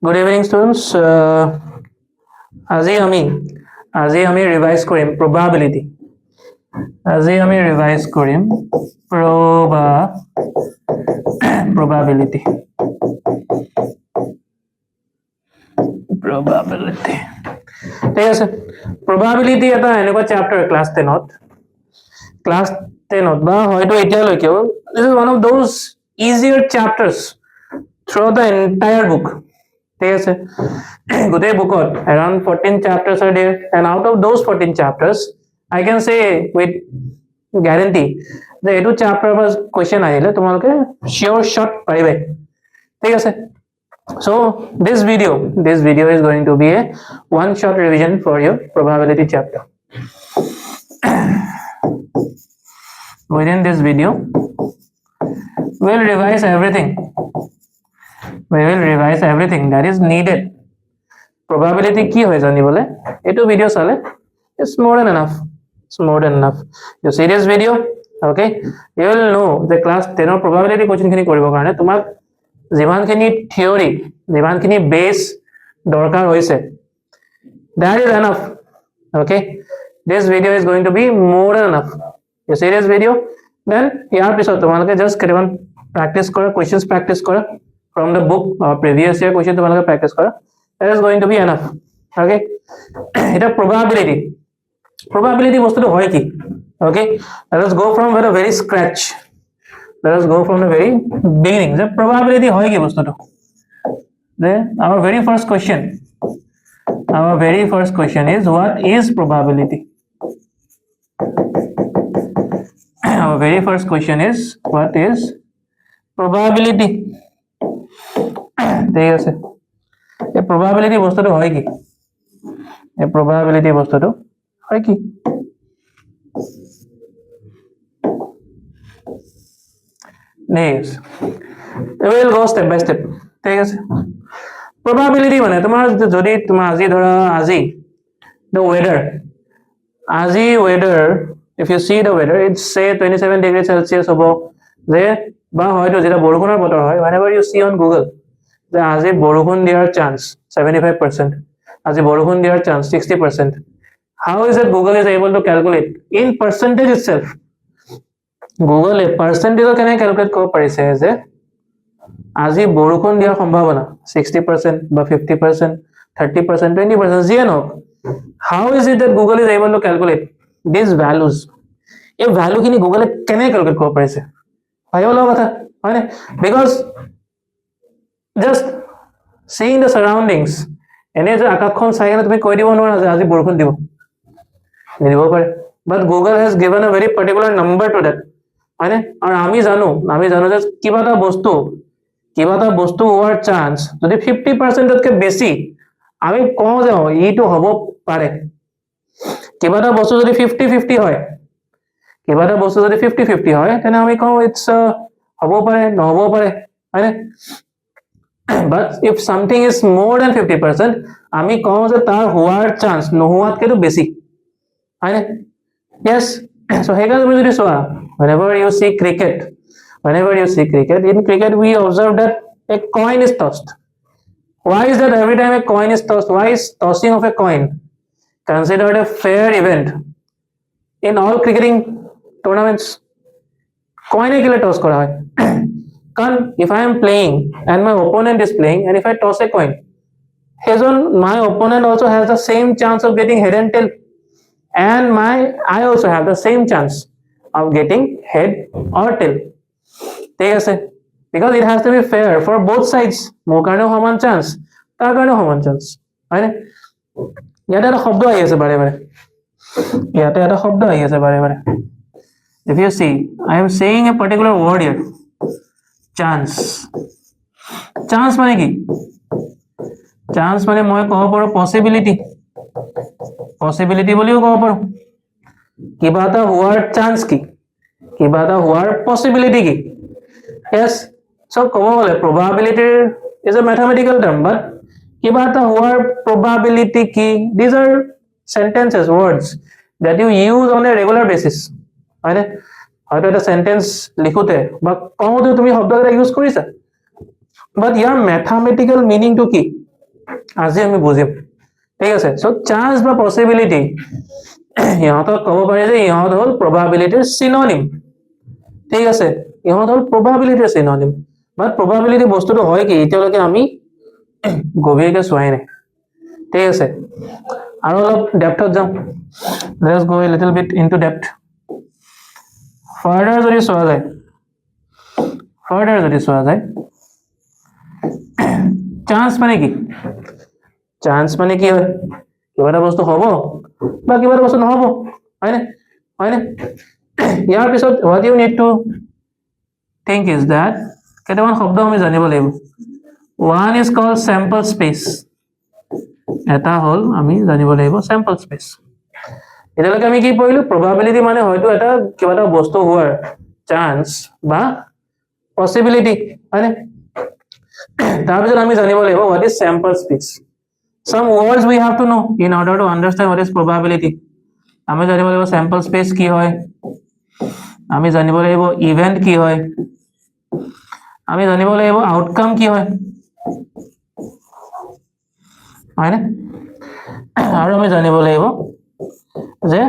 Good evening, students. আজি আমি revise কৰিম probability. আজি আমি ৰিভাইজ কৰিম probability. ঠিক আছে, probability এটা এনেকুৱা chapter class 10ত বা হয়তো এতিয়ালৈকেও this is one of those easier chapters throughout the entire book. ঠিক আছে, গোটেই বুকত around 14 chapters are there, and out of those 14 chapters I can say with guarantee যে এইটো chapter পৰা question আহিলে তোমালোকে sure shot পাৰিবে। ঠিক আছে, so this video is going to be a one shot revision for your probability chapter. Within this video we'll revise everything that is needed. Probability কি হয় জানিবলে এটো ভিডিও চালে it's more than enough. You see this video, okay, you will know the class 10 or probability question খিনি কৰিব কাৰণে তোমাক যিমানখিনি theory যিমানখিনি base দৰকাৰ হৈছে that is enough. Okay, this video is going to be more than enough. You see this video, then ইয়াৰ পিছত তোমালোকে just কেইটামান practice কৰা, questions practice কৰা from the book or previous year question তোমালোকে practice কৰা, that is going to be enough. Okay, এটা probability বস্তুটো হয় কি? Okay, let us go from the very scratch. Let us go from the very beginning. The probability হয় কি বস্তুটো? Then our very first question is what is probability? Our very first question is what is probability? ঠিক আছে, এই probability বস্তুটো হয় কি? এই probability বস্তুটো হয় কি? Next, we will go step by step. ঠিক আছে, probability মানে তোমাৰ যদি তোমাৰ আজি the weather, if you see the weather, it's say 27 degrees Celsius হ'ব যে বা হয়তো যেটা বৰষুণৰ বতৰ হয়, whenever you see on Google যে আজি বৰষুণ দিয়াৰ চান্স 75%, আজি বৰষুণ দিয়াৰ chance 60%. How is it Google is able to calculate in percentage itself? Google percentage কেনে calculate কৰিব পাৰিছে যে আজি বৰষুণ দিয়াৰ সম্ভাৱনা 60% বা 50%, 30%, 20%, যিয়ে নহওক, how is it that Google is able to calculate these values? এই ভ্যালু খিনি গুগলে কেনে ক্যালকুলেট কৰিব পাৰিছে ভাবিব লগা কথা হয় না? Because just seeing the surroundings, এনে যে আকাশখন চাই কিনে তুমি কৈ দিব নোৱাৰা যে আজি বৰষুণ দিব, নিদিব পাৰে, but Google has given a very particular number to that. হয় না? আৰু আমি জানো যে কিবা এটা বস্তু হোৱাৰ চান্স যদি 50% তকৈ বেছি, আমি কওঁ যে এইটো হ'ব পাৰে। কিবা এটা বস্তু যদি 50-50 হয়, তেনে আমি কওঁ ইটস হ'ব পাৰে, নহ'ব পাৰে, হয়নে? But if something is more than 50%, আমি কওঁ যে তাৰ হোৱাৰ চান্স নোহোৱাতকৈতো বেছি, হয়নে? Yes, so সেইকাৰণে তুমি যদি চোৱা, whenever you see cricket, in cricket we observe that a coin is tossed. Why is that every time a coin is tossed? Why is tossing of a coin considered a fair event in all cricketing tournaments? Coin e kile toss kora hoy? কাৰণ if I am playing and my opponent is playing, and if I toss a coin, my opponent also has the same chance of getting head and tail, and I also have the same chance of getting head or tail. ঠিক আছে, because it has to be fair for both sides. মোৰ কাৰণেও সমান chance, তাৰ কাৰণেও সমান chance, হয়নে? ইয়াতে এটা শব্দ আহি আছে বাৰে বাৰে। If you see, I am saying a particular word here, chance মানে কি? চান্স মানে মই ক'ব পাৰো পসিবিলিটি বুলিও ক'ব পাৰো। কিবা এটা হোৱাৰ চান্স কি, কিবা এটা হোৱাৰ পসিবিলিটি কি? Yes, so ক'ব গ'লে probability is a mathematical term, but কিবা এটা হোৱাৰ probability কি? These are sentences, words that you use on a regular basis, হয়নে? হয়তো এটা সেন্টেন্স লিখোতে বা কওঁতে তুমি শব্দ এটা ইউজ কৰিছা, but year mathematical meaning to কি? আজি আমি বুজিম ঠিক আছে সো চান্স বা পসিবিলিটি ইহঁতক ক'ব পাৰি যে ইহঁত হ'ল probabilityৰ synonym ঠিক আছে ইহঁত হ'ল probabilityৰ synonym বাট probability বস্তুটো হয় কি এতিয়ালৈকে আমি গভীৰকে চোৱাই নাই ঠিক আছে আৰু অলপ ডেপথত যাম let's go a little bit into depth further যদি চোৱা যায় চান্স মানে কি চান্স মানে কি হয় কিবা এটা বস্তু হ'ব বা কিবা এটা বস্তু নহ'ব হয়নে ইয়াৰ পিছত what you need to think is that কেইটামান শব্দ আমি জানিব লাগিব one is called sample space এটা হ'ল আমি জানিব লাগিব sample space এতিয়ালৈকে আমি কি পঢ়িলো probability মানে হয়তো এটা কিবা এটা বস্তু হোৱাৰ চান্স বা পসিবিলিটি হয়নে তাৰপিছত আমি জানিব লাগিব what is sample space some words we have to know in order to understand what is probability আমি জানিব লাগিব sample space কি হয় আমি জানিব লাগিব event কি হয় আমি জানিব লাগিব outcome কি হয় হয়নে আৰু আমি জানিব লাগিব যে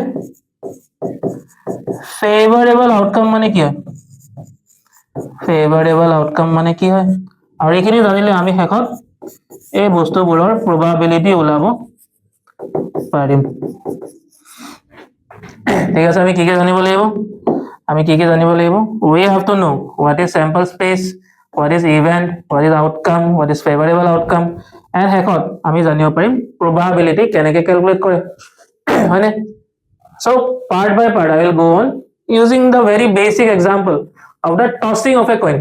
favorable outcome মানে কি হয় favorable outcome মানে কি হয় আৰু এইখিনি জানিলে আমি শেষত এই বস্তুবোৰৰ probability ওলাব পাৰিম ঠিক আছে আমি কি জানিব লাগিব we have to know what is sample space what is event what is outcome what is favorable outcome and শেষত আমি জানিব পাৰিম probability কেনেকৈ ক্যালকুলেট কৰে হয়নে so part by part I will go on using the very basic example of the tossing of a coin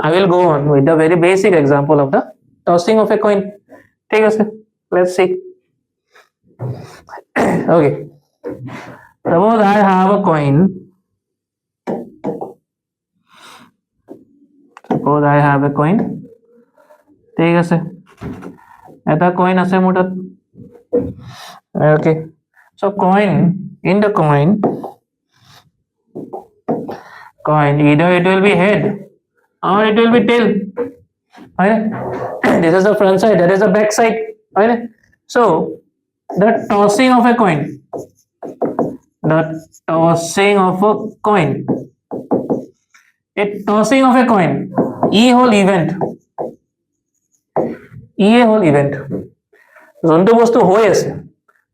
I will go on with the very basic example of the tossing of a coin ঠিক আছে let's see okay suppose I have a coin ঠিক আছে এটা coin আছে মোৰ তাত okay so coin either it will be head or it will be tail right this is the front side that is the back side right so the tossing of a coin e whole event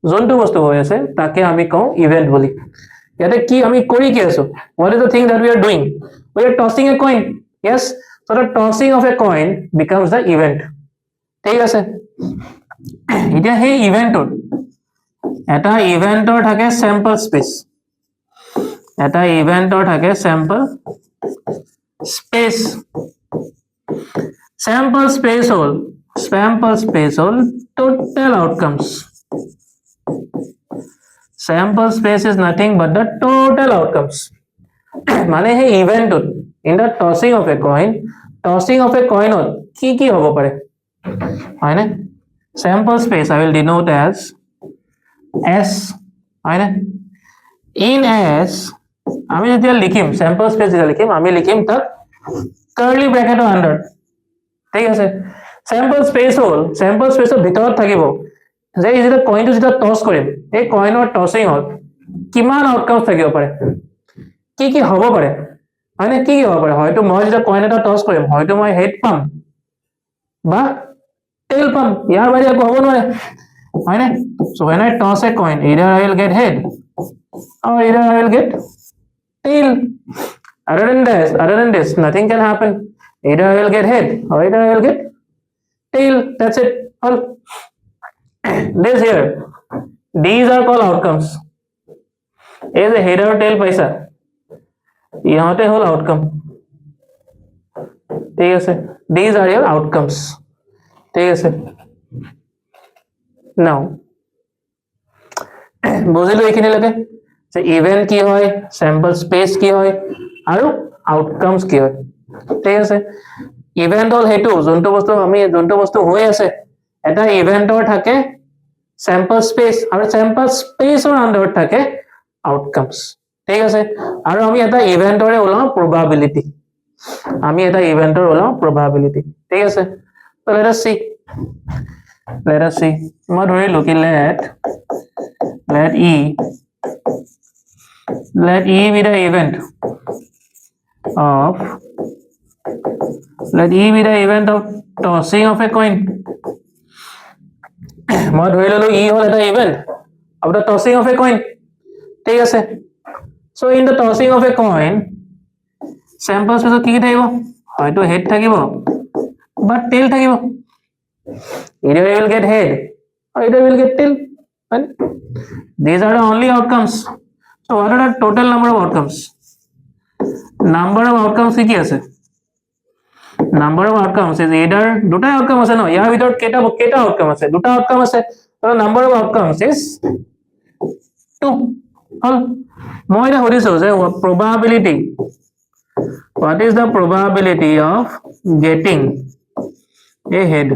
যোনটো বস্তু হৈ আছে তাকে আমি কওঁ event বুলি ইয়াতে কি আমি কৰি কি আছো what is the thing that we are doing we are tossing a coin yes so the tossing of a coin becomes the event ঠিক আছে এতিয়া সেই ইভেন্টৰ এটা ইভেন্টৰ থাকে sample space sample space all total outcomes sample space is nothing but the total outcomes মানে হে event in the tossing of a coin কি হ'ব পাৰে হয়নে sample space I will denote as s হয়নে in s আমি যেতিয়া লিখিম sample space যেতিয়া লিখিম আমি লিখিম তাত curly bracket under ঠিক আছে sample space ৰ ভিতৰত থাকিব যে এই যেটা কইনটো যেটা টস কৰিম এই কইনৰ টসিং হল কিমান আউটকামস থাকিব পাৰে কি হ'ব পাৰে হয়নে কি হ'ব পাৰে হয়তো মই যেটা কইন এটা টস কৰিম হয়তো মই হেড পাম বা টেইল পাম ইয়াৰ বাহিৰে একো হ'ব নোৱাৰে হয়নে so when I toss a coin either I will get head or either I will get tail other than this nothing can happen either I will get head or either I will get tail that's it all this here these are called outcomes is a head or tail paisa ইহঁতে হল outcome ঠিক আছে these are your outcomes ঠিক আছে now বুজিলো এইখিনি লাগে যে event কি হয় স্যাম্পল স্পেস কি হয় আৰু আউটকামস কি হয় ঠিক আছে ইভেন্ট হল হেতু যোনটো বস্তু হৈ আছে এটা ইভেন্টৰ থাকে sample space আৰু sample space or under থাকে outcomes ঠিক আছে আৰু আমি এটা ইভেন্টৰে ওলাও probability ঠিক আছে so let us see Let us see. What are we looking at? Let E be the event of tossing of a coin. মই ধৰি ললো ই হল এটা event of the tossing of a coin. ঠিক আছে, so in the tossing of a coin sample space কি থাকিব, হয়তো head থাকিব but tail থাকিব. Either you will get head or either you will get tail. Right? These are the only outcomes. So what are the total number of outcomes? Number of outcomes কি আছে? Number of outcomes is either দুটা outcome আছে ন, ইয়াৰ ভিতৰত কেইটা outcome আছে? দুটা outcome আছে. So number of outcomes is 2. হল, মই এটা সুধিছো যে probability, what is the probability of getting a head?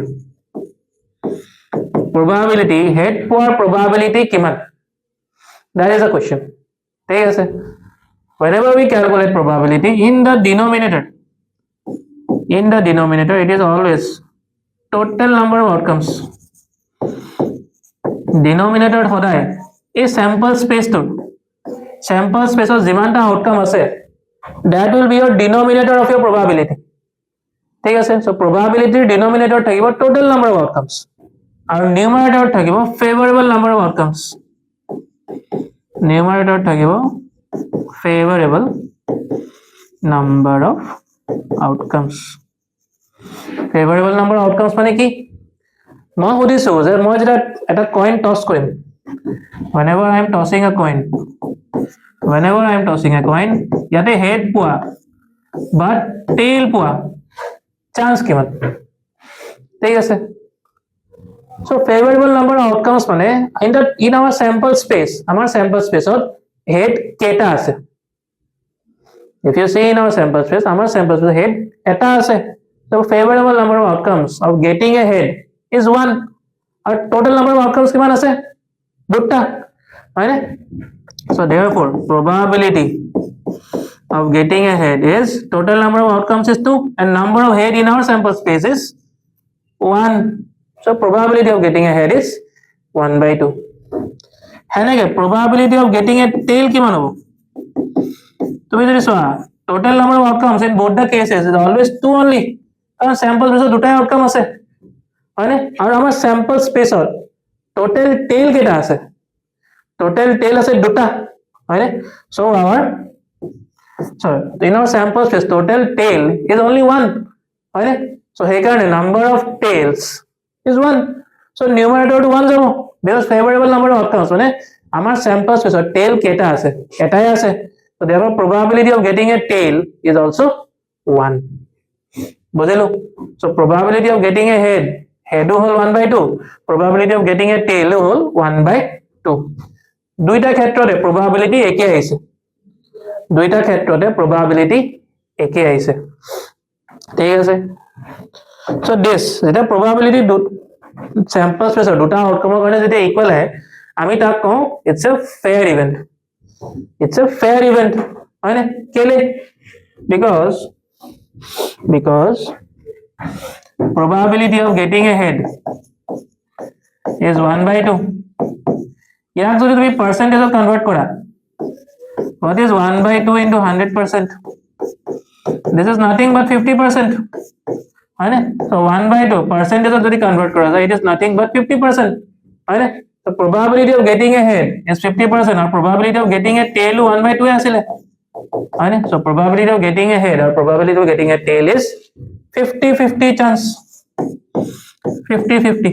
Probability head পোৱাৰ probability কিমান? That is the question. ঠিক আছে, whenever we calculate probability in the denominator it is always total number of outcomes. Denominator সদায় এই sample space ৰ যিমানটা outcome আছে that will be your denominator of your probability. ঠিক আছে, so probability denominator থাকিব total number of outcomes আৰু numerator থাকিব favorable number of outcomes. Numerator থাকিব favorable number of outcomes. Favorable number of outcomes মানে কি? মই সুধিছো যে মই যেটা এটা coin toss কৰিম, whenever I am tossing a coin ইয়াতে head পোৱা but tail পোৱা chance কিমান? ঠিক আছে, so favorable number of outcomes মানে in our sample space, আমাৰ sample space ত head কেটা আছে? If you see in our sample space, আমাৰ sample space head এটা আছে. So favorable number of outcomes of getting a head is 1. আৰু total number of outcomes কিমান আছে? দুটা, হয়নে? So therefore probability of getting a head is total number of outcomes is 2 and number of head in our sample space is 1. So probability of getting a head is 1/2. হেনেকে probability of getting a tail কিমান হ'ব? তুমি যদি চোৱা total number of outcomes in both the cases is always 2 only, কাৰণ sample space দুটাই outcome আছে, হয়নে? আৰু আমাৰ sample space ত total tail কেটা আছে? Total tail আছে দুটা, হয়নে? So in our sample space total tail is only 1, হয়নে? So সেইকাৰণে number of tails is 1. So numerator to 1 যাব because favorable number of outcomes মানে আমাৰ sample space ত tail কেটা আছে? এটাই আছে. So therefore probability of getting a tail is also 1. বুজিলো? So probability of getting a head hall 1/2, probability of getting a tail হল 1/2. দুইটা ক্ষেত্ৰতে probability একে আহিছে, ঠিক আছে? So this এটা probability sample space দুটা outcome কাৰণে যদি equal হয় আমি তাক কওঁ it's a fair event. হয়নে? কেলে? because probability of getting a head is 1/2. ইয়াক যদি তুমি percentage convert কৰা, what is 1/2 into 100%? This is nothing but 50%. হয়নে? So 1/2 percentage যদি convert কৰা যায় it is nothing but 50%. হয়নে? So probability of getting a head is 50% and probability of getting a tail 1/2 আছিলে, হয়নে? So probability of getting a head or probability of getting a tail is 50-50 chance. 50-50.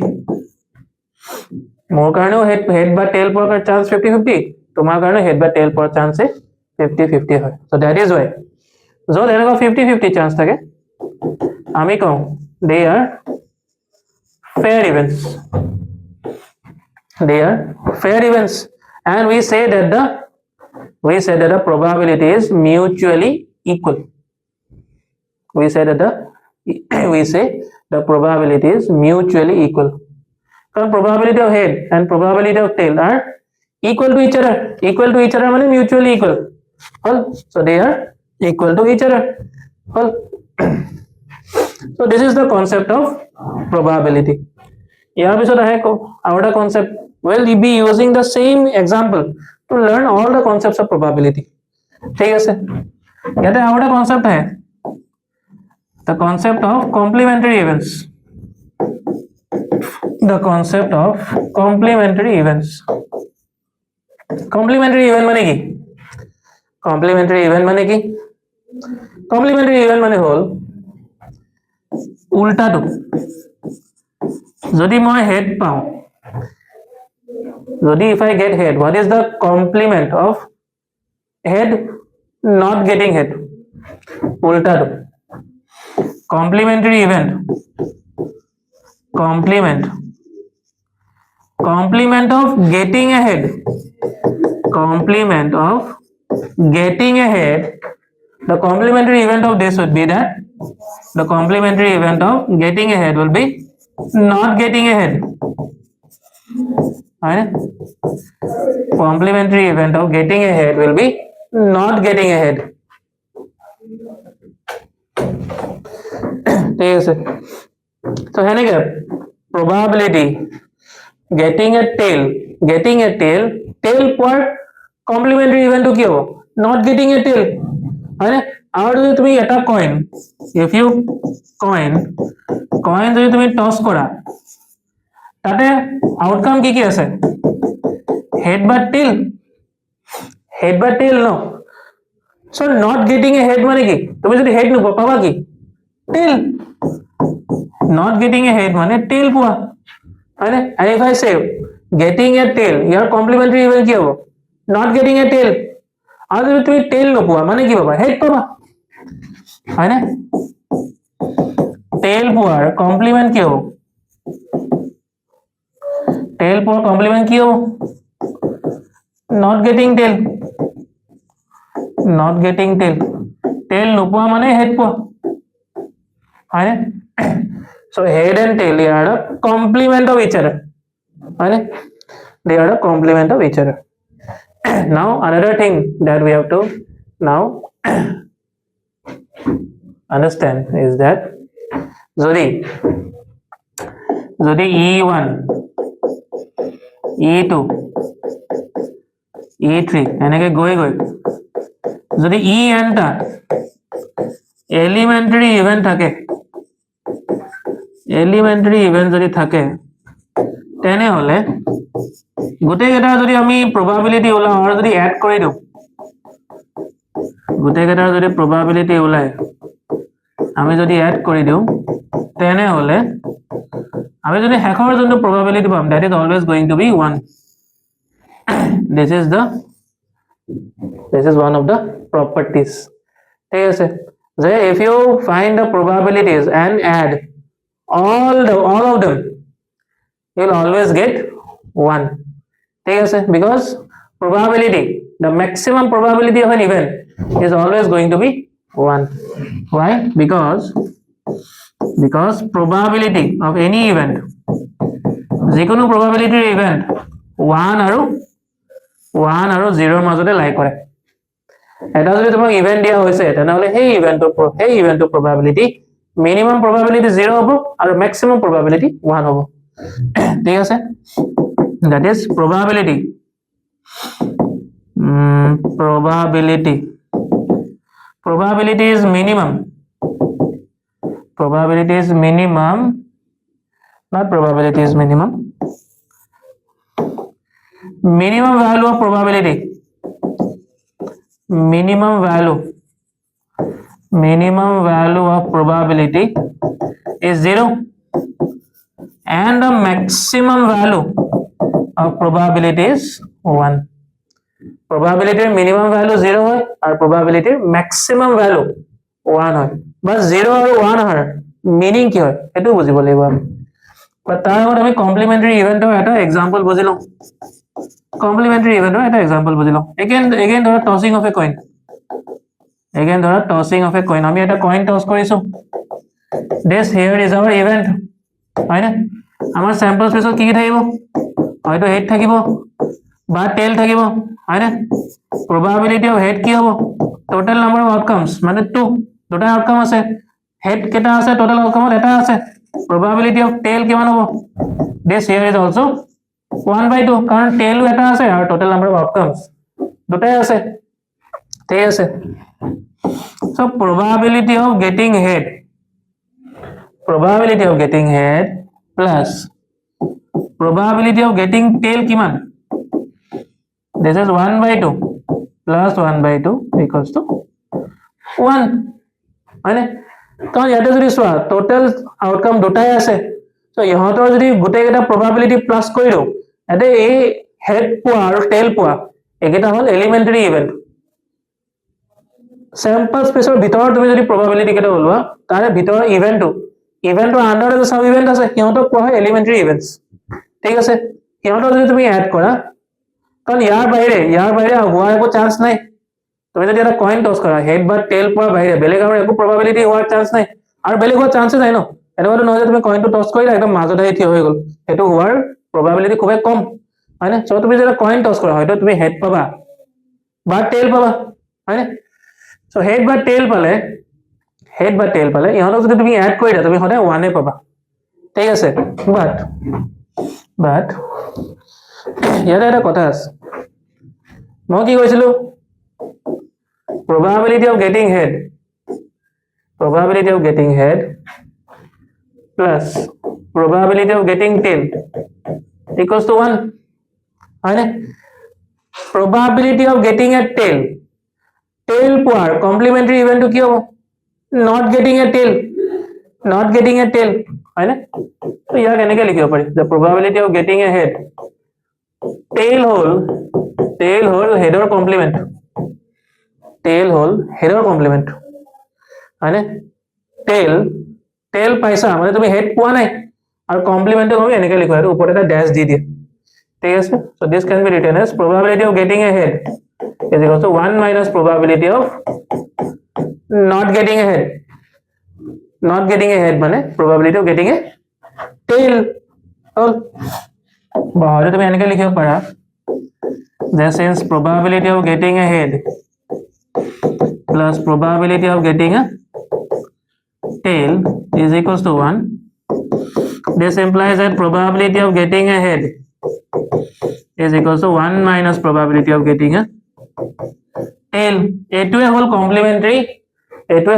মোৰ কাৰণেও head বা tail পোৱাৰ chance 50-50, তোমাৰ কাৰণে head বা tail পোৱাৰ chance 50-50 হয়. So that is why য'ত এনেকুৱা 50-50 chance থাকে আমি কওঁ they are fair events. And we say that the probability is mutually equal. We say the probability is mutually equal. Because probability of head and probability of tail are equal to each other. মানে mutually equal. So they are equal to each other. So this is the concept of probability. ইয়াৰ পিছত আহে আৰু এটা concept. Well, we be using the same example to learn all the concepts of probability. ঠিক আছে, ইয়াতে আৰু এটা concept আহে, the concept of complementary events. The concept of complementary events. Complementary event মানে কি? Complementary event মানে কি? Complementary event মানে হল উল্টাটো। যদি মই হেড পাওঁ, যদি if I get head, what is the complement of head not getting head? উল্টাটো। Complementary event, complement of getting ahead, complement of getting ahead. The complementary event of this would be that the complementary event of getting ahead will be not getting ahead. Right? Complementary event of getting ahead will be not getting ahead. ঠিক আছে, so হেনেকে probability getting a tail পোৱাৰ complementary event কি হ'ব? Not getting a tail, হয়নে? আৰু যদি তুমি এটা coin, if you coin যদি তুমি toss কৰা, তাতে outcome কি আছে? Head বা tail? Head বা tail no? So not getting a head মানে কি? তুমি যদি head নোপোৱা, পাবা কি? Tail. Not getting a head মানে tail পোৱা, হয়নে? And if I say getting a tail, year complementary event কি হ'ব? Not getting a tail. আৰু যদি তুমি tail নোপোৱা মানে কি পাবা? Head পাবা, হয়নে? tail পোৱাৰ complement কি হ'ব? tail পোৱাৰ complement কি হ'ব? Not getting tail. Not getting tail. tail নোপোৱা মানে head পোৱা, হয়নে? So head and tail, they are a complement of each other, right? They are a complement of each other. Now another thing that we have to now understand is that যদি E1 E2 E3 এনেকে গৈ যদি En টা elementary event থাকে, elementary event যদি থাকে, তেনেহলে গোটেইকেইটা যদি আমি probability ওলাও আৰু যদি add কৰি দিওঁ, গোটেইকেইটা যদি probability ওলায় আমি যদি add কৰি দিওঁ, তেনেহলে আমি যদি শেষৰ যোনটো probability পাম, that is always going to be 1. This is one of the properties. ঠিক আছে, যে if you find the probabilities and add all of them, you will always get 1. ঠিক আছে, because probability, the maximum probability of an event is always going to be 1. Why? Because probability of any event, যিকোনো probability event 1 আৰু 0 মাজতে লাই কৰে। এটা যদি তোমাক ইভেন্ট দিয়া হৈছে, তেনেহলে সেই ইভেন্টৰ probability minimum probability 0 হ'ব আৰু maximum probability 1 হ'ব। ঠিক আছে, that is probability. Probability is minimum. Probability is minimum, not probability is minimum. Minimum value of probability. Minimum value of probability is 0, and the maximum value of probability is 1. Probability minimum value 0 হয় আৰু probability maximum value 1 হয়। বাস 0 আৰু 1 হয় meaning কি হয় এটো বুজিব লাগিব আমি। তাৰ আগত আমি complementary eventৰ এটা example বুজি লওঁ। Complementary eventৰ এটা example বুজি লওঁ। Again ধৰা tossing of a coin. আমি এটা coin toss কৰিছো। This here is our event, হয় না? আমাৰ sample space কি থাকিব? হয়তো head থাকিব বা tail থাকিব, হয় না? Probability of head কি হ'ব? Total number of outcomes মানে 2, দুটা outcome আছে, head কেটা আছে total outcome এটা আছে probability of tail কিমান হ'ব this here is also 1/2 কাৰণ tail এটা আছে আৰু total number of outcomes দুটাই আছে ঠিক আছে so probability of getting head plus probability of getting tail কিমান this is 1/2 plus 1/2 equals to 1 মানে কাৰণ ইয়াতে যদি চোৱা টোটাল আউটকাম দুটাই আছে সো ইহঁতৰ যদি গোটেই এটা probability প্লাস কৰি দিও এতে এই হেড পোৱা আৰু টেল পোৱা একেটা হল এলিমেন্টাৰী ইভেন্ট স্যাম্পল স্পেসৰ ভিতৰত তুমি যদি probability কেটা ওলোৱা তাৰে ভিতৰৰ ইভেন্টৰ আন্ডাৰ এটা সাব ইভেন্ট আছে সিহঁতক কোৱা হয় এলিমেন্টাৰী ইভেন্টস ঠিক আছে সিহঁতক যদি তুমি এড কৰা কাৰণ ইয়াৰ বাহিৰে হোৱাৰ একো চান্স নাই তুমি যদি এটা কয়েন টস কৰা হেড বা টেল পোৱাৰ বাহিৰে বেলেগ আৰু একো probability হোৱাৰ চান্স নাই আৰু বেলেগ হোৱাৰ চান্স নাই ন এনেকুৱা নহয় যে তুমি কয়েনটো টস কৰিলা একদম মাজত আহি থিয় হৈ গল হেতু হোৱাৰ probability খুব কম হয়নে সো তুমি যদি কয়েন টস কৰা হয়তো তুমি হেড পাবা বা টেল পাবা হয়নে সো হেড বা টেল পালে ইহঁতক যদি তুমি এড কৰি দিয়া তুমি সদায় 1 এ পাবা ঠিক আছে বাট ইয়াতে এটা কথা আছে মই কি কৈছিলো probability of getting head plus probability of getting tail equals to 1 হয়নে probability of getting a tail পোৱাৰ complementary event কি হ'ব not getting a tail হয়নে তো ইয়াক এনেকৈ লিখিব পাৰি the probability of getting a head tail hall header complement হয়নে tail পাইছা মানে তুমি হেড পোৱা নাই আৰু কমপ্লিমেন্ট হবে এনেকৈ লিখো আৰু ওপৰত এটা ড্যাশ দি দিয়ে ঠিক আছে so this can be written as probability of getting a head is equal to 1 minus probability of not getting a head মানে probability of getting a tail হল বাহৰে তুমি এনেকৈ লিখিব পাৰা that since probability of getting a head plus probability of getting a tail is equals to 1 this implies that probability of getting a head is equals to 1 minus probability of getting a tail এইটোৱে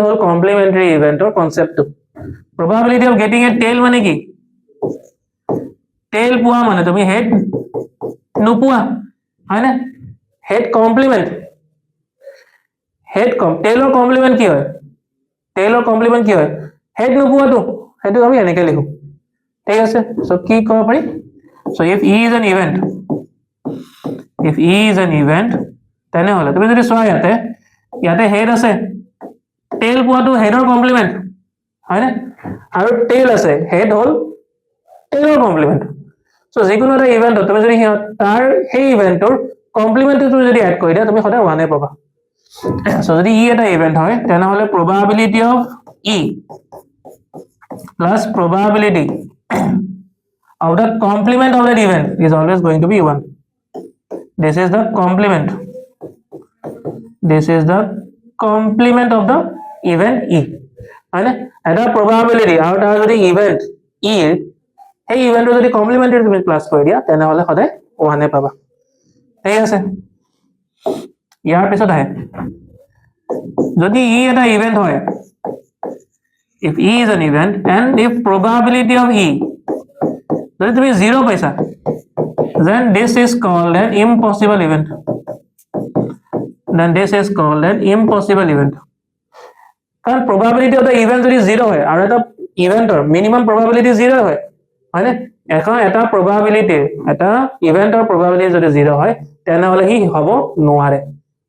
হল কমপ্লিমেন্টাৰী ইভেন্টৰ কনসেপ্টটো probability of getting a tail মানে কি tail পোৱা মানে তুমি head নোপোৱা হয়নে head complement tailor complement কি হয় হেড নোপোৱাটো হেতু আমি এনেকৈ লিখো ঠিক আছে সো কি ক'ব পাৰি so if e is an event তেনেহলে তুমি যদি চোৱা ইয়াতে হেড আছে টেইল পোৱাটো হেডৰ কমপ্লিমেন্ট হয়নে আৰু টেইল আছে হেড হল টেইলৰ কমপ্লিমেন্ট সো যিকোনো এটা ইভেন্ট তুমি যদি তাৰ সেই ইভেন্টৰ কমপ্লিমেন্টটো তুমি যদি এড কৰি দিয়া তুমি সদায় 1 এ পাবা সো যদি ই এটা ইভেন্ট হয় তেনেহলে probability of e plus probability of the complement of that event is always going to be 1 this is the complement of the event e হয়নে এটা probability আৰু তাৰ যদি ইভেন্ট e এই ইভেন্টৰ যদি কমপ্লিমেন্টাৰী তুমি প্লাস কৰি দিয়া তেনেহলে সদায় 1 এ পাবা ঠিক আছে ইয়াৰ পিছত আহে যদি ই এটা ইভেন্ট হয় if e is an event and if probability of e যদি তুমি 0 পাইছা then this is called an impossible event কাৰণ probability of the event যদি 0 হয় আৰু এটা ইভেন্টৰ মিনিমাম probability 0 হয় হয়নে এখন এটা probability এটা ইভেন্টৰ probability যদি 0 হয় তেনেহলে হি হ'ব নোৱাৰে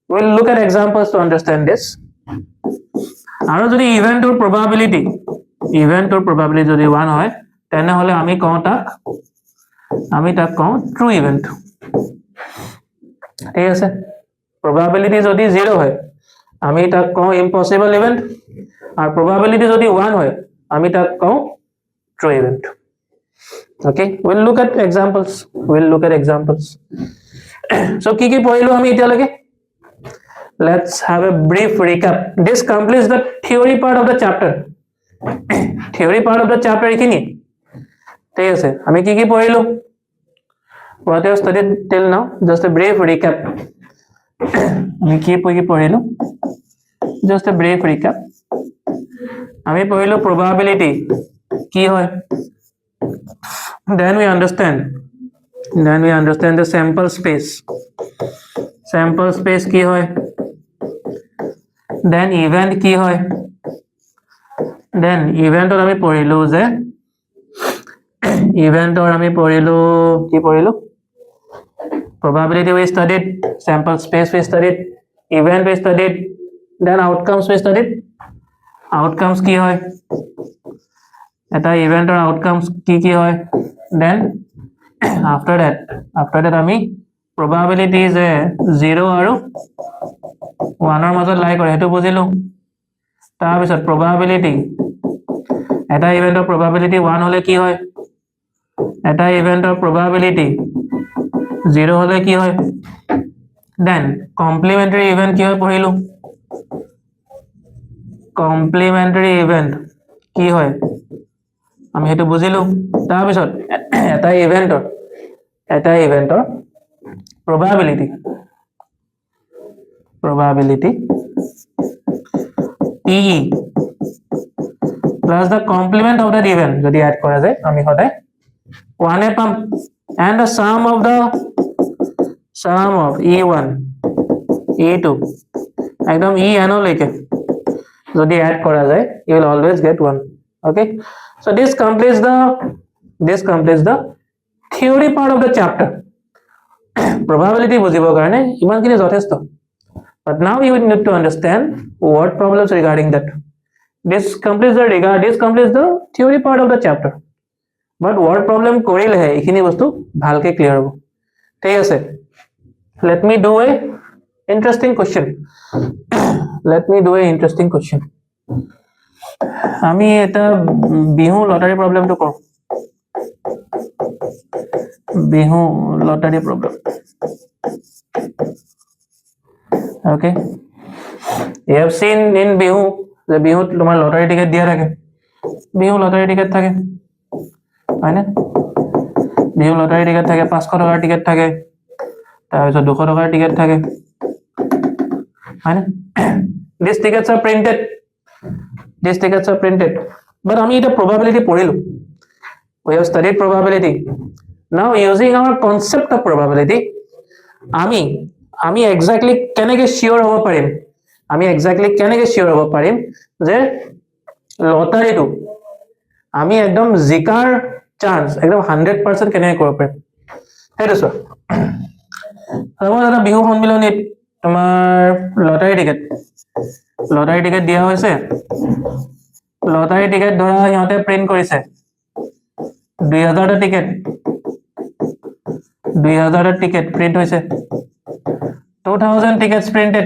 we'll look at examples to understand this আৰু যদি ইভেন্টৰ probability যদি 1 হয় তেনেহলে আমি তাক কওঁ ট্ৰু ইভেন্ট ঠিক আছে probability যদি 0 হয় আমি তাক কওঁ ইম্পসিবল ইভেন্ট আৰু probability যদি 1 হয় আমি তাক কওঁ true event okay we'll look at examples so কি পঢ়িলো আমি এতিয়ালৈকে let's have a brief recap this completes the theory part of the chapter theory part of the chapter ekhini thik ase ami ki porilo what I have studied till now just a brief recap ami ki porilo just a brief recap ami porilo probability ki hoy then we understand the sample space ki hoy then event ki hoy then event or ami porilo je event or ami porilo ki porilo probability we studied sample space we studied event we studied then outcomes we studied outcomes ki hoy eta event or outcomes ki hoy then after that ami probability is 0 aru 1 or মাজত লাই কৰে হেতু বুজিলো তাৰ পিছত probability এটা ইভেন্টৰ probability 1 হলে কি হয় এটা ইভেন্টৰ probability 0 হলে কি হয় then complementary event কি হয় পঢ়িলো complementary event কি হয় আমি হেতু বুজিলো তাৰ পিছত এটা ইভেন্টৰ probability PE plus the complement of that event যদি add কৰা যায় আমি সদায় 1 এ পাম and the sum of E1 E2 একদম EN লৈকে যদি add কৰা যায় you will always get 1 okay so this completes the theory part of the chapter probability বুজিবৰ কাৰণে ইমানখিনি যথেষ্ট but now you need to understand what problems regarding that this completes the theory part of the chapter but what problem কৰিলে এইখিনি বস্তু ভালকে clear হ'ব ঠিক আছে let me do a interesting question আমি এটা বিহু লটাৰী প্ৰবলেমটো কৰো Bihu lottery problem okay you have seen in bihu the bihu tomar lottery ticket dia thake bihu lottery ticket thake হয় না bihu lottery ticket thake 500 টাকাৰ ticket thake তাৰ পিছত 200 টাকাৰ ticket thake হয় না these tickets are printed but আমি এটা probability পঢ়িলো we have studied probability now using our concept of probability আমি এক্স্যাক্টলি কেনেকৈ শিওর হ'ব পাৰিম যে লটাৰীটো আমি একদম জিকাৰ চান্স একদম 100% কেনেকৈ কৰিব পাৰিম হেতু সৰ আমাৰ এটা বিহু সন্মিলনীত তোমাৰ লটাৰী টিকেট দিয়া হৈছে লটাৰী টিকেট ধৰা সিহঁতে প্ৰিন্ট কৰিছে 2000 টা টিকেট প্ৰিন্ট হৈছে 2000 tickets printed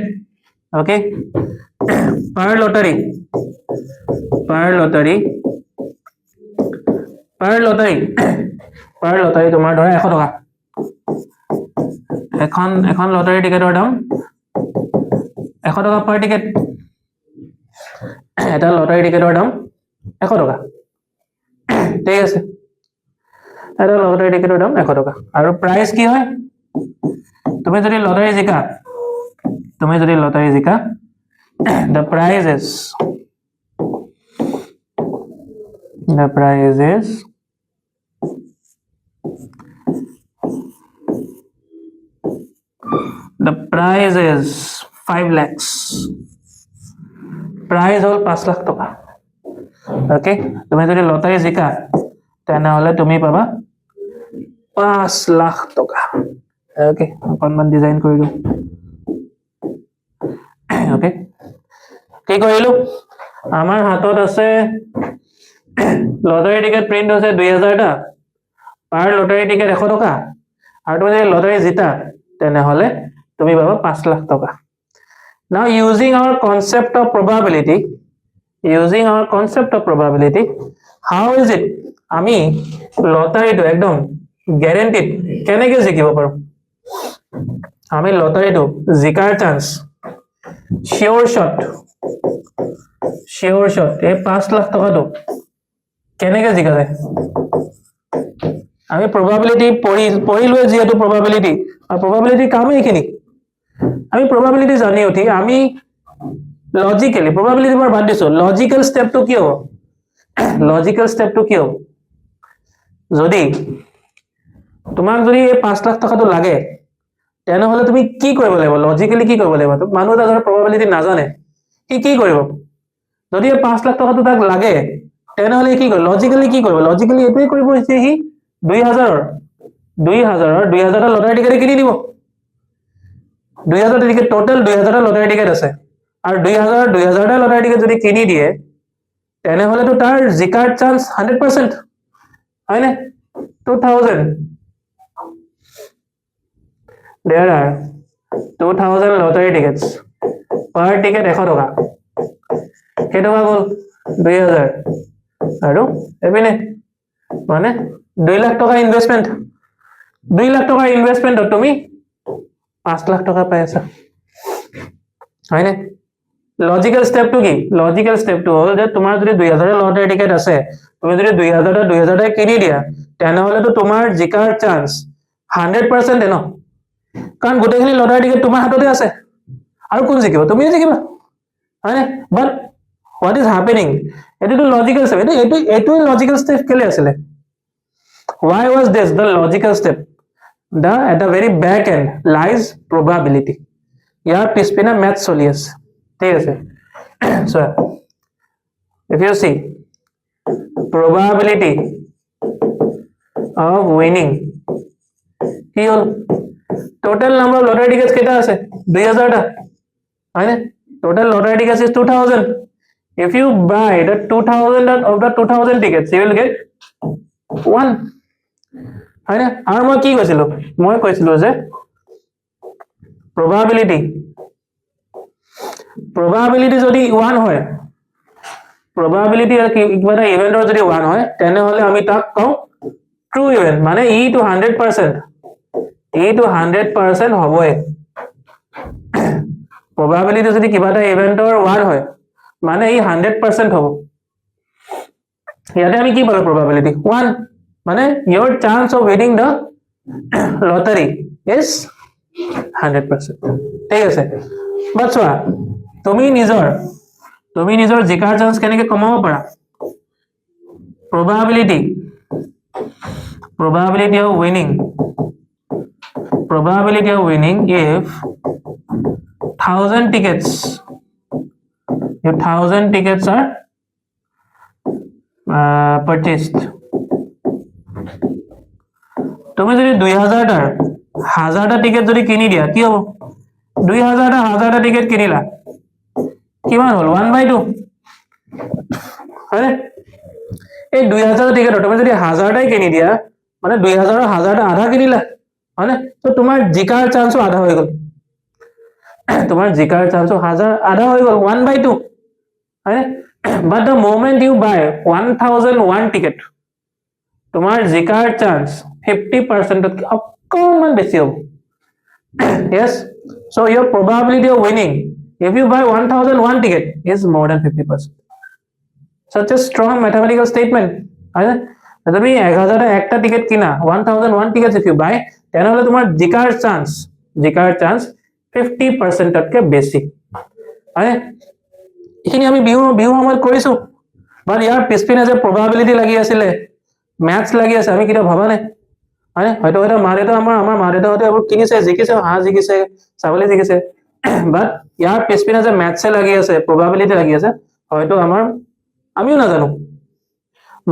okay per lottery তোমাৰ ধৰা 100 টাকা এখন লটাৰী টিকেটৰ দাম 100 টাকা per ticket এটা লটাৰী টিকেটৰ দাম 100 টাকা ঠিক আছে এটা লটাৰী টিকেটৰ দাম 100 টাকা আৰু প্ৰাইস কি হয় তুমি যদি লটাৰী জিকা the prize is The prize is 5 lakhs. Prize হল 5 লাখ টকা ওকে তুমি যদি লটাৰী জিকা তেনেহলে তুমি পাবা 5 লাখ টকা ওকে অকনমান ডিজাইন কৰি দিও ওকে কি কৰিলো আমাৰ হাতত আছে লটাৰী টিকেট প্ৰিন্ট হৈছে 2000 টা পাৰ লটাৰী টিকেট 100 টকা আৰু তুমি যদি লটাৰী জিতা তেনেহলে তুমি পাবা 5 লাখ টকা now using our concept of probability how is it আমি লটাৰীটো একদম guaranteed কেনেকৈ জিকিব পাৰো আমি লটাৰীটো জিকাৰ chance sure shot sure shot এই 5 লাখ টকাটো কেনেকে জিকালে আমি probability পঢ়িলো যেহেতু probability আর probability কামে এখিনি আমি probability জানি উঠি আমি লজিক্যালি probability বার বাদ দিছো লজিক্যাল স্টেপ তো কি হ'ব লজিক্যাল স্টেপ তো কি হ'ব যদি তোমাক যদি এই 5 লাখ টকাটো লাগে তেনেহলে তুমি কি কৰিব লাগিব লজিক্যালি কি কৰিব লাগিব মানুহ এটা ধৰ probability নাজানে কি কৰিব যদি এই 5 লাখ টকাটো তাক লাগে তেনেহলে কি কৰিব লজিক্যালি কি কৰিব লজিক্যালি এটোই কৰিব যে হি 2000 লটাৰী টিকেট কিনি দিব 2000 টিকেট টোটাল 2000 লটাৰী টিকেট আছে আৰু 2000 লটাৰী টিকেট যদি কিনি দিয়ে তেনেহলে তো তাৰ জিকাৰ চান্স 100% হয়নে 2000 there are 2000 lottery tickets per ticket 100 টকা কেটকা গল 2000 আৰু এপিনে মানে 2 লাখ টকা ইনভেষ্টমেন্ট 2 লাখ টকা ইনভেষ্টমেন্ট তুমি 5 লাখ টকা পাই আছা হয়নে লজিক্যাল স্টেপ টু কি লজিক্যাল স্টেপ টু হল যে তোমাৰ যদি 2000 লটাৰী টিকেট আছে তুমি যদি 2000 কিনি দিয়া তেনেহলে তো তোমাৰ জিকাৰ চান্স 100% ন কাৰণ গোটেইখিনি লটাৰী টিকেট তোমাৰ হাততে আছে আৰু কোন জিকিব তুমিয়ে জিকিবা হয়নে বাট what is happening এটো লজিক্যাল স্টেপ এটো লজিক্যাল স্টেপ কেলে আছিল why was this the logical step at the very back end lies probability ইয়াৰ পিছপিনে ম্যাথ চলি আছে ঠিক আছে so if you see probability of winning কি হল total number of lottery tickets কেটা আছে 2000 টা হয়নে total lottery tickets is 2000 if you buy the 2000 of the 2000 tickets you will get one হয়নে আৰু মই কি কৈছিলো মই কৈছিলো যে probability যদি 1 হয় probability কিবা এটা ইভেন্টৰ যদি 1 হয় তেনেহলে আমি তাক কওঁ true event মানে ই to 100% হবই probability যদি কিবা এটা ইভেন্টৰ 1 হয় মানে ই 100% হ'ব ইয়াতে আমি কি পালো probability 1 মানে your chance of winning the lottery is 100% ঠিক আছে বাট চোৱা তুমি নিজৰ জিকাৰ চান্স কেনেকে কমাব পাৰা probability of winning if 1000 tickets are purchased তুমি যদি 2000 টাৰ 1000 টা টিকেট যদি কিনি দিয়া কি হ'ব 2000 টা 1000 টা টিকেট কিনিলা কিমান হল 1/2 হয় এই 2000 টিকেট তুমি যদি 1000 টাই কিনি দিয়া মানে 2000 1000 টা আধা কিনিলা হয় তো তোমাৰ জিকাৰ চান্সও আধা হৈ গল তোমাৰ জিকাৰ চান্সও 1000 আধা হৈ গল 1/2 হয় but the moment you buy 1001 ticket তোমাৰ জিকাৰ চান্স 50% অকমান বেছি হ'ব yes so your probability of winning if you buy 1001 ticket is more than 50% such a strong mathematical statement হয় তুমি 1000 একটা টিকেট কিনা 1001 tickets if you buy তেনেহলে তোমাৰ জিকাৰ চান্স 50% তকৈ বেছি হয় এখিনি আমি বিহু সময়ত কৰিছো বাট ইয়াৰ পিছপিনে যে probability লাগি আছিলে ম্যাথছ লাগি আছে আমি কিটা ভাবা নাই হয় হয়তো এটা মাৰেটো আমাৰ মাৰেটো হয়তো এবোৰ কিনিছে জিকিছে হাঁ জিকিছে ছাগলী জিকিছে বাট ইয়াৰ পিছপিনে যে ম্যাথছে লাগি আছে probability লাগি আছে হয়তো আমাৰ আমিও নাজানো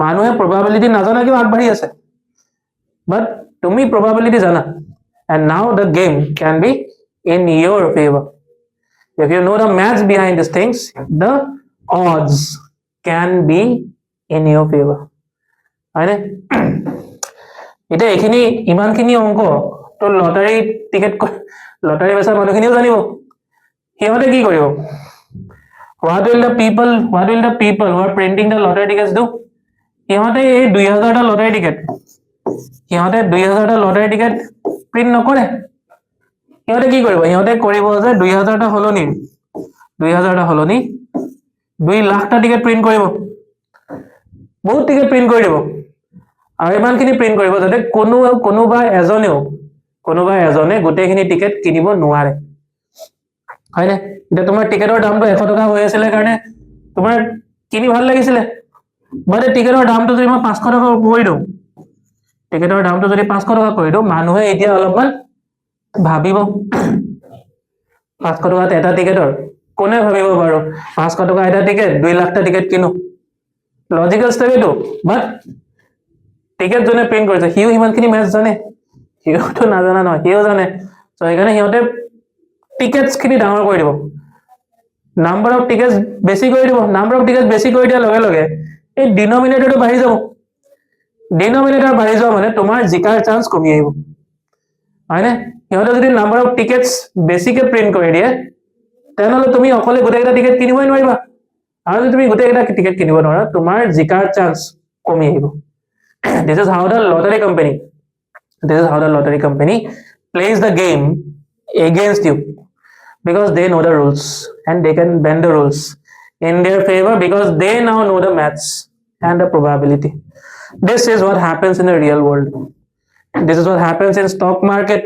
মানুহে probability নাজানা কিয় আগবাঢ়ি আছে বাট তুমি probability জানা and now the game can be in your favor if you know the maths behind these things the odds can be in your favor হয়নে এটা এখিনি ইমানখিনি অংক তো লটাৰী টিকেট লটাৰী বেচা মানুহখিনিও জানিব সিহঁতে কি কৰিব what will the people who are printing the lottery tickets do সিহঁতে এই 2000 টা লটাৰী টিকেট প্ৰিন্ট নকৰে সিহঁতে কি কৰিব সিহঁতে কৰিব যে 2000 টা হলনি 2 লাখটা টিকেট প্ৰিন্ট কৰিব বহুত টিকেট প্ৰিন্ট কৰি দিব আৰু ইমানখিনি প্ৰিন্ট কৰিব যাতে কোনোবা এজনে গোটেইখিনি টিকেট কিনিব নোৱাৰে হয়নে এতিয়া তোমাৰ টিকেটৰ দামটো 100 টকা হৈ আছিল কাৰণে তোমাৰ কিনি ভাল লাগিছিল মানে টিকেটৰ দামটো যদি মই 500 টকা কৰি দিওঁ টিকেটৰ দামটো যদি 500 টকা কৰি দিওঁ মানুহে এতিয়া অলপমান ভাবিব 500 টকাত এটা টিকেটৰ কোনে ভাবিব বাৰু 500 টকা এটা টিকেট 2 লাখটা টিকেট কিনো লজিক্যাল স্টেপ এটো বাট টিকেট জনে প্ৰিন্ট কৰিছে হিউ হিমানখিনি ম্যাথ জানে হিউটো নাজানা নহয় হিউ জানে সো এইকাৰণে হিউতে টিকেটস খিনি ডাঙৰ কৰি দিব নাম্বাৰ অফ টিকেটস বেছি কৰি দিব নাম্বাৰ অফ টিকেটস বেছি কৰি দিয়াৰ লগে লগে এই ডিনোমিনেটৰটো বাঢ়ি যাব ডিনোমিনেটৰ বাঢ়ি যোৱা মানে তোমাৰ জিকাৰ চান্স কমি আহিব হয়নে সিহঁতে যদি নাম্বাৰ অফ টিকেটস বেছিকে প্ৰিন্ট কৰি দিয়ে তেনেহলে তুমি অকলে গোটেইটা টিকেট কিনিবই নোৱাৰিবা আৰু যদি তুমি গোটেইটা টিকেট কিনিব নোৱাৰা তোমাৰ জিকাৰ চান্স কমি আহিব this is how the lottery company plays the game against you because they know the rules and they can bend the rules in their favor because they now know the maths and the probability this is what happens in the real world this is what happens in stock market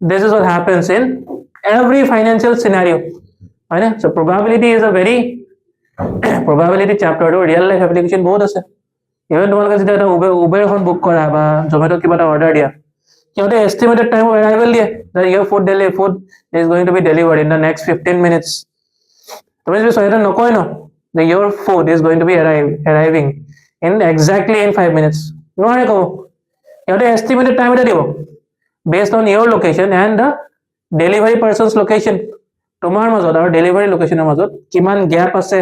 this is what happens in every financial scenario right so probability is a very probability chapter to real life application বহুত আছে even তোমালোকে যেটা Uber এখন book কৰা বা Zomato কিবা এটা order দিয়া সিহঁতে estimated time of arrival দিয়ে that your food is going to be delivered in the next 15 minutes তুমি যদি সহায়তা নকয় ন that your food is going to be arriving in exactly in 5 minutes নোৱাৰে ক'ব সিহঁতে estimated time এটা দিব based on your location and the delivery person's location তোমাৰ মাজত আৰু ডেলিভাৰী লোকেশনৰ মাজত কিমান গ্যাপ আছে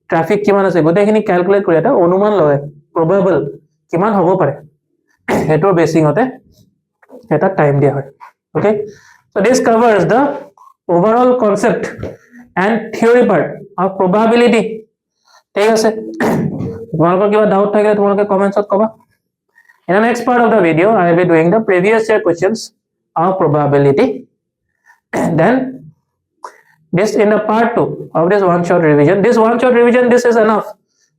ট্ৰাফিক কিমান আছে গোটেইখিনি ক্যালকুলেট কৰি এটা অনুমান লয় probable কিমান হ'ব পাৰে হেতৰ বেসিংতে এটা টাইম দিয়া হয় okay so this covers the overall concept and theory part of probability ঠিক আছে তোমালোকৰ কিবা ডাউট থাকিলে তোমালোকে কমেন্টছত কবা in the next part of the video I will be doing the previous year questions of probability then this in the part 2 of this one shot revision this is enough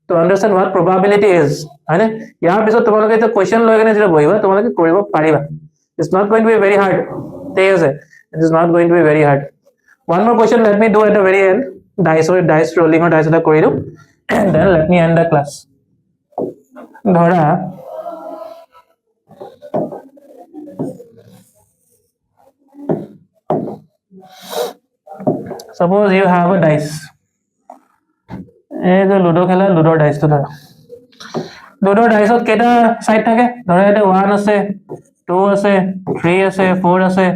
to understand what probability is হয়নে ইয়াৰ পিছত তোমালোকে এটা question লৈ কেনে যেটা বহিবা তোমালোকে কৰিব পাৰিবা it's not going to be very hard ঠিক আছে it is not going to be very hard one more question let me do at the very end dice rolling or dice এটা কৰি দিও then let me end the class ধৰা suppose you have a dice এই যে ludo খেলা লুডোৰ ডাইসটো ধৰা লুডোৰ ডাইসত কেটা side থাকে ধৰা এটা 1 আছে 2 আছে 3 আছে 4 আছে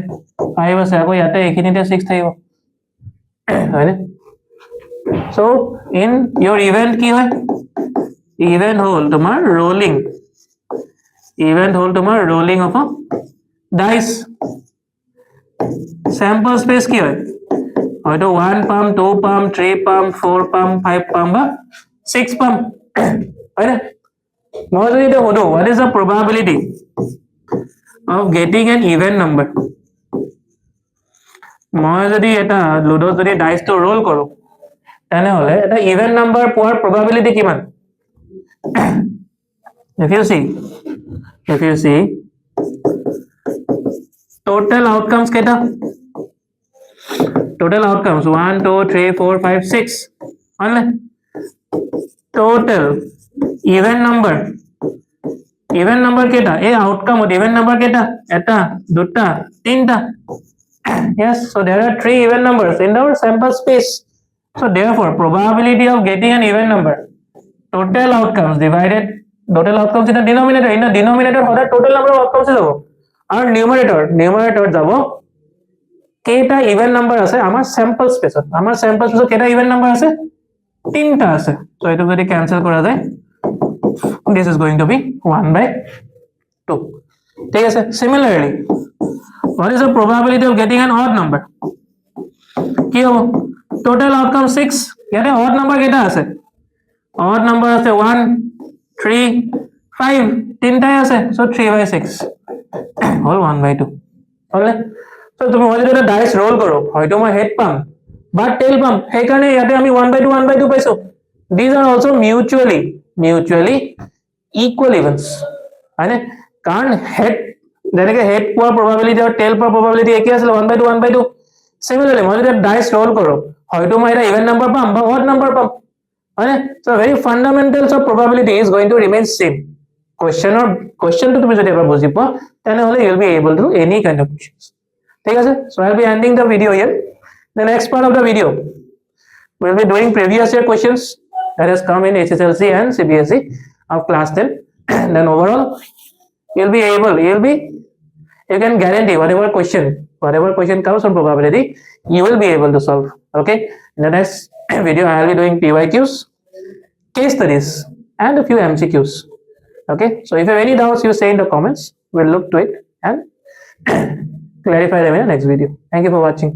5 আছে আকৌ ইয়াতে এইখিনিতে 6 থাকিব হয়নে so in your event কি হয় event হল তোমাৰ rolling of a dice sample space কি হয় হয়তো 1 পাম 2 পাম 3 পাম 4 পাম 5 পাম বা 6 পাম হয়নে মই যদি এটা হলো what is the probability of getting an even number মই যদি এটা লুডো যদি ডাইস তো রোল কৰো তেনে হলে এটা even number পোৱাৰ probability কিমান if you see total outcomes কেটা total outcomes 1 2 3 4 5 6 only total even number কেটা এই outcome even number কেটা এটা দুটা তিনটা yes so there are 3 even numbers in our sample space so therefore probability of getting an even number total outcomes in the denominator হলে total number of outcomes যাব আৰু numerator যাব কেটা even number আছে আমার স্যাম্পল স্পেসত কেটা even number আছে তিনটা আছে সো এটা যদি ক্যান্সেল করা যায় this is going to be 1/2 ঠিক আছে similarly what is the probability of getting an odd number কি হ'ব total outcome 6 ইয়াতে odd number কেটা আছে odd number আছে 1 3 5 তিনটাই আছে সো 3/6 হল 1/2 হলে so তুমি যদি এটা ডাইস রোল করো হয়তো মই হেড পাম but tail pump সেইকাৰণে ইয়াতে আমি 1/2 পাইছো these are also mutually equal events হয়নে কাৰণ head যেনেকৈ head পোৱাৰ probability আৰু tail পোৱাৰ probability একে আছিল 1/2 similarly মই যদি dice roll কৰো হয়তো মই এটা even number পাম বা odd number পাম হয়নে so very fundamentals of probability is going to remain same question to তুমি যদি এবাৰ বুজি পোৱা তেনেহলে you will be able to do any kind of questions ঠিক আছে so I will be ending the video here the next part of the video we will be doing previous year questions that has come in HSLC and CBSE of class 10 then overall you can guarantee whatever question comes on probability you will be able to solve okay in the next video I will be doing PYQs case studies and a few MCQs okay so if you have any doubts you say in the comments we'll look to it and clarify them in the next video thank you for watching